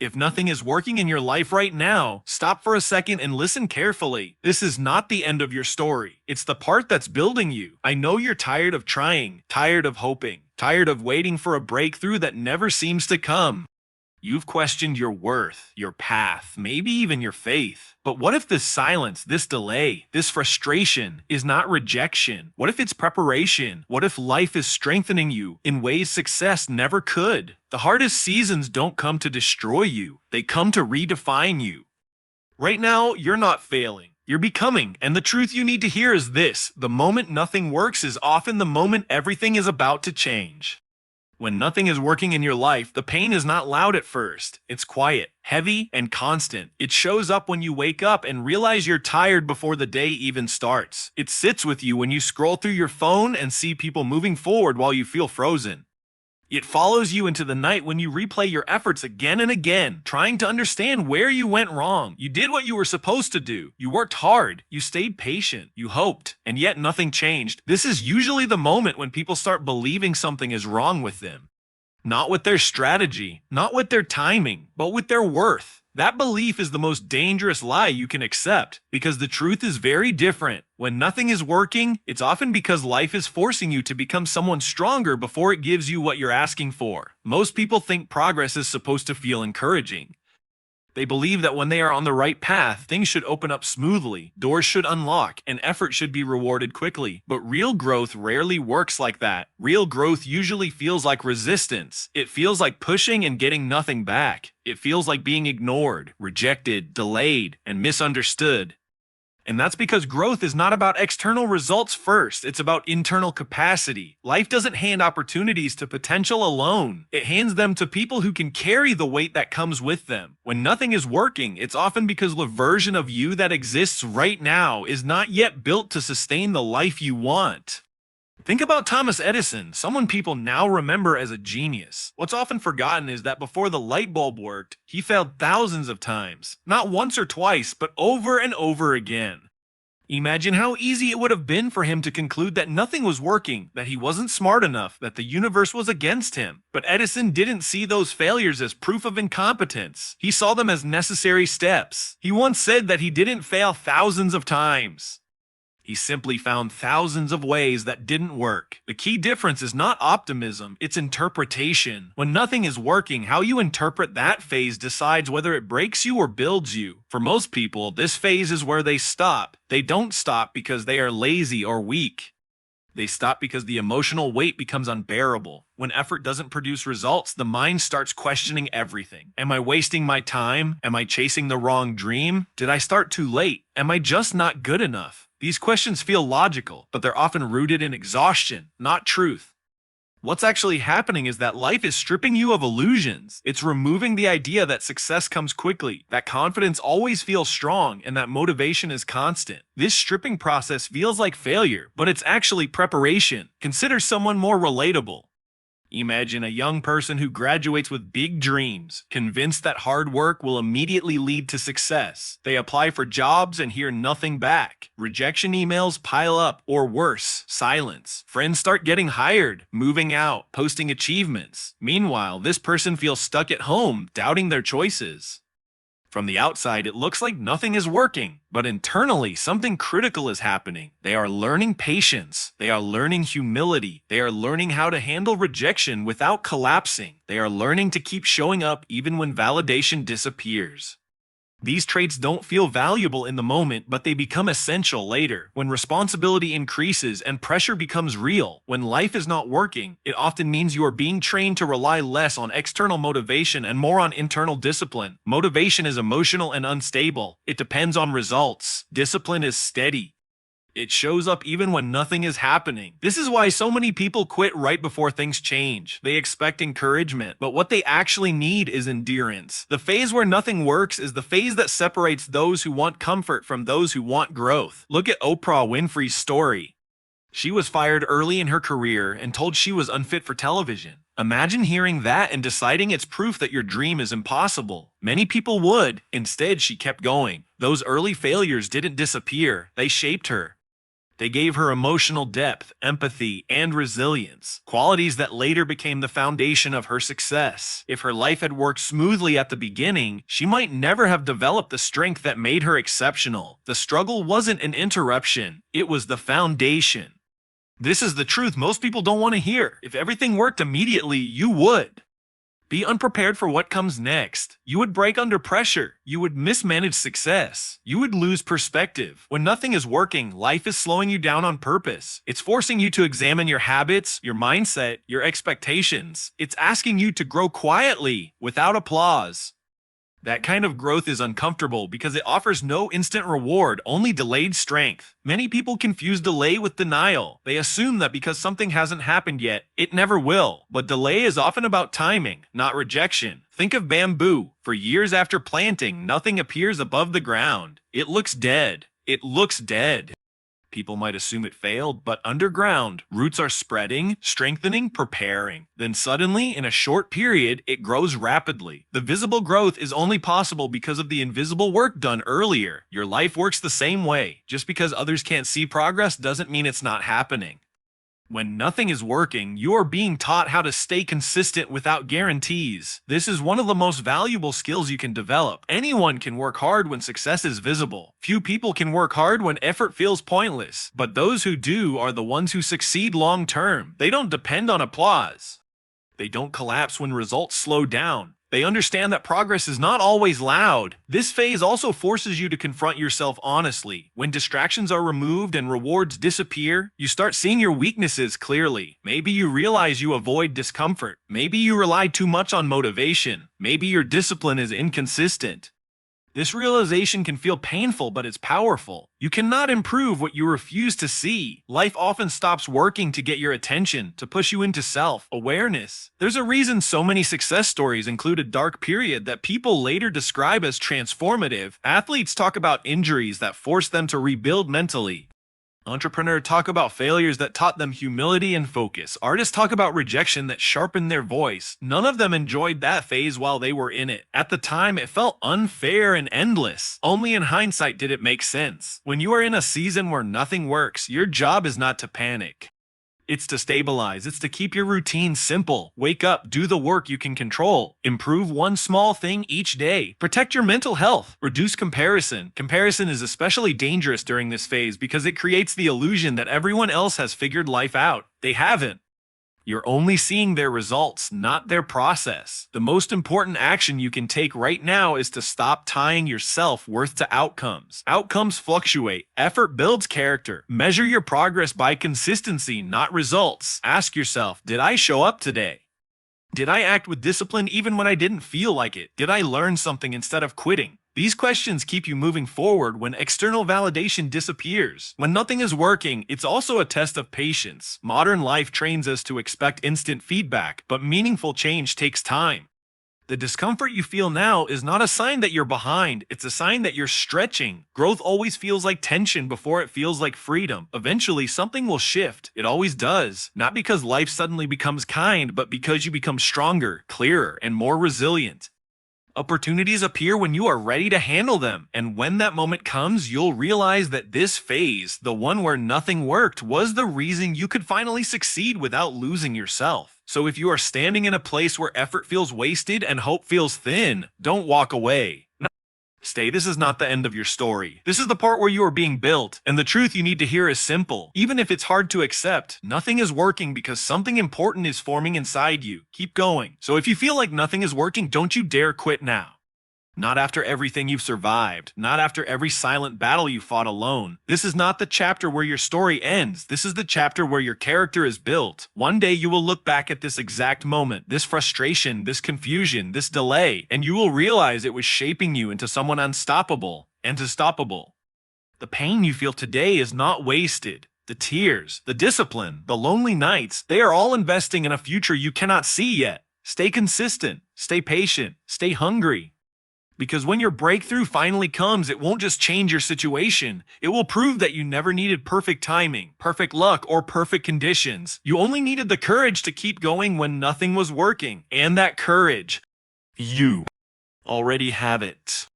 If nothing is working in your life right now, stop for a second and listen carefully. This is not the end of your story. It's the part that's building you. I know you're tired of trying, tired of hoping, tired of waiting for a breakthrough that never seems to come. You've questioned your worth, your path, maybe even your faith. But what if this silence, this delay, this frustration is not rejection? What if it's preparation? What if life is strengthening you in ways success never could? The hardest seasons don't come to destroy you, they come to redefine you. Right now, you're not failing. You're becoming, and the truth you need to hear is this: the moment nothing works is often the moment everything is about to change. When nothing is working in your life, the pain is not loud at first. It's quiet, heavy, and constant. It shows up when you wake up and realize you're tired before the day even starts. It sits with you when you scroll through your phone and see people moving forward while you feel frozen. It follows you into the night when you replay your efforts again and again, trying to understand where you went wrong. You did what you were supposed to do. You worked hard. You stayed patient. You hoped. And yet nothing changed. This is usually the moment when people start believing something is wrong with them. Not with their strategy, not with their timing, but with their worth. That belief is the most dangerous lie you can accept, because the truth is very different. When nothing is working, it's often because life is forcing you to become someone stronger before it gives you what you're asking for. Most people think progress is supposed to feel encouraging. They believe that when they are on the right path, things should open up smoothly, doors should unlock, and effort should be rewarded quickly. But real growth rarely works like that. Real growth usually feels like resistance. It feels like pushing and getting nothing back. It feels like being ignored, rejected, delayed, and misunderstood. And that's because growth is not about external results first, it's about internal capacity. Life doesn't hand opportunities to potential alone. It hands them to people who can carry the weight that comes with them. When nothing is working, it's often because the version of you that exists right now is not yet built to sustain the life you want. Think about Thomas Edison, someone people now remember as a genius. What's often forgotten is that before the light bulb worked, he failed thousands of times. Not once or twice, but over and over again. Imagine how easy it would have been for him to conclude that nothing was working, that he wasn't smart enough, that the universe was against him. But Edison didn't see those failures as proof of incompetence. He saw them as necessary steps. He once said that he didn't fail thousands of times. He simply found thousands of ways that didn't work. The key difference is not optimism, it's interpretation. When nothing is working, how you interpret that phase decides whether it breaks you or builds you. For most people, this phase is where they stop. They don't stop because they are lazy or weak. They stop because the emotional weight becomes unbearable. When effort doesn't produce results, the mind starts questioning everything. Am I wasting my time? Am I chasing the wrong dream? Did I start too late? Am I just not good enough? These questions feel logical, but they're often rooted in exhaustion, not truth. What's actually happening is that life is stripping you of illusions. It's removing the idea that success comes quickly, that confidence always feels strong, and that motivation is constant. This stripping process feels like failure, but it's actually preparation. Consider someone more relatable. Imagine a young person who graduates with big dreams, convinced that hard work will immediately lead to success. They apply for jobs and hear nothing back. Rejection emails pile up, or worse, silence. Friends start getting hired, moving out, posting achievements. Meanwhile, this person feels stuck at home, doubting their choices. From the outside, it looks like nothing is working, but internally, something critical is happening. They are learning patience. They are learning humility. They are learning how to handle rejection without collapsing. They are learning to keep showing up even when validation disappears. These traits don't feel valuable in the moment, but they become essential later. When responsibility increases and pressure becomes real, when life is not working, it often means you are being trained to rely less on external motivation and more on internal discipline. Motivation is emotional and unstable. It depends on results. Discipline is steady. It shows up even when nothing is happening. This is why so many people quit right before things change. They expect encouragement, but what they actually need is endurance. The phase where nothing works is the phase that separates those who want comfort from those who want growth. Look at Oprah Winfrey's story. She was fired early in her career and told she was unfit for television. Imagine hearing that and deciding it's proof that your dream is impossible. Many people would. Instead, she kept going. Those early failures didn't disappear. They shaped her. They gave her emotional depth, empathy, and resilience, qualities that later became the foundation of her success. If her life had worked smoothly at the beginning, she might never have developed the strength that made her exceptional. The struggle wasn't an interruption, it was the foundation. This is the truth most people don't want to hear. If everything worked immediately, you would be unprepared for what comes next. You would break under pressure. You would mismanage success. You would lose perspective. When nothing is working, life is slowing you down on purpose. It's forcing you to examine your habits, your mindset, your expectations. It's asking you to grow quietly, without applause. That kind of growth is uncomfortable because it offers no instant reward, only delayed strength. Many people confuse delay with denial. They assume that because something hasn't happened yet, it never will. But delay is often about timing, not rejection. Think of bamboo. For years after planting, nothing appears above the ground. It looks dead. It looks dead. People might assume it failed, but underground, roots are spreading, strengthening, preparing. Then suddenly, in a short period, it grows rapidly. The visible growth is only possible because of the invisible work done earlier. Your life works the same way. Just because others can't see progress doesn't mean it's not happening. When nothing is working, you are being taught how to stay consistent without guarantees. This is one of the most valuable skills you can develop. Anyone can work hard when success is visible. Few people can work hard when effort feels pointless. But those who do are the ones who succeed long term. They don't depend on applause. They don't collapse when results slow down. They understand that progress is not always loud. This phase also forces you to confront yourself honestly. When distractions are removed and rewards disappear, you start seeing your weaknesses clearly. Maybe you realize you avoid discomfort. Maybe you rely too much on motivation. Maybe your discipline is inconsistent. This realization can feel painful, but it's powerful. You cannot improve what you refuse to see. Life often stops working to get your attention, to push you into self-awareness. There's a reason so many success stories include a dark period that people later describe as transformative. Athletes talk about injuries that forced them to rebuild mentally. Entrepreneurs talk about failures that taught them humility and focus. Artists talk about rejection that sharpened their voice. None of them enjoyed that phase while they were in it. At the time, it felt unfair and endless. Only in hindsight did it make sense. When you are in a season where nothing works, your job is not to panic. It's to stabilize. It's to keep your routine simple. Wake up, do the work you can control. Improve one small thing each day. Protect your mental health. Reduce comparison. Comparison is especially dangerous during this phase because it creates the illusion that everyone else has figured life out. They haven't. You're only seeing their results, not their process. The most important action you can take right now is to stop tying your self-worth to outcomes. Outcomes fluctuate. Effort builds character. Measure your progress by consistency, not results. Ask yourself, did I show up today? Did I act with discipline even when I didn't feel like it? Did I learn something instead of quitting? These questions keep you moving forward when external validation disappears. When nothing is working, it's also a test of patience. Modern life trains us to expect instant feedback, but meaningful change takes time. The discomfort you feel now is not a sign that you're behind, it's a sign that you're stretching. Growth always feels like tension before it feels like freedom. Eventually, something will shift. It always does. Not because life suddenly becomes kind, but because you become stronger, clearer, and more resilient. Opportunities appear when you are ready to handle them, and when that moment comes, you'll realize that this phase, the one where nothing worked, was the reason you could finally succeed without losing yourself. So if you are standing in a place where effort feels wasted and hope feels thin, don't walk away. Stay. This is not the end of your story. This is the part where you are being built, and the truth you need to hear is simple. Even if it's hard to accept, nothing is working because something important is forming inside you. Keep going. So if you feel like nothing is working, don't you dare quit now. Not after everything you've survived. Not after every silent battle you fought alone. This is not the chapter where your story ends. This is the chapter where your character is built. One day you will look back at this exact moment, this frustration, this confusion, this delay, and you will realize it was shaping you into someone unstoppable and unstoppable. The pain you feel today is not wasted. The tears, the discipline, the lonely nights, they are all investing in a future you cannot see yet. Stay consistent, stay patient, stay hungry. Because when your breakthrough finally comes, it won't just change your situation. It will prove that you never needed perfect timing, perfect luck, or perfect conditions. You only needed the courage to keep going when nothing was working. And that courage, you already have it.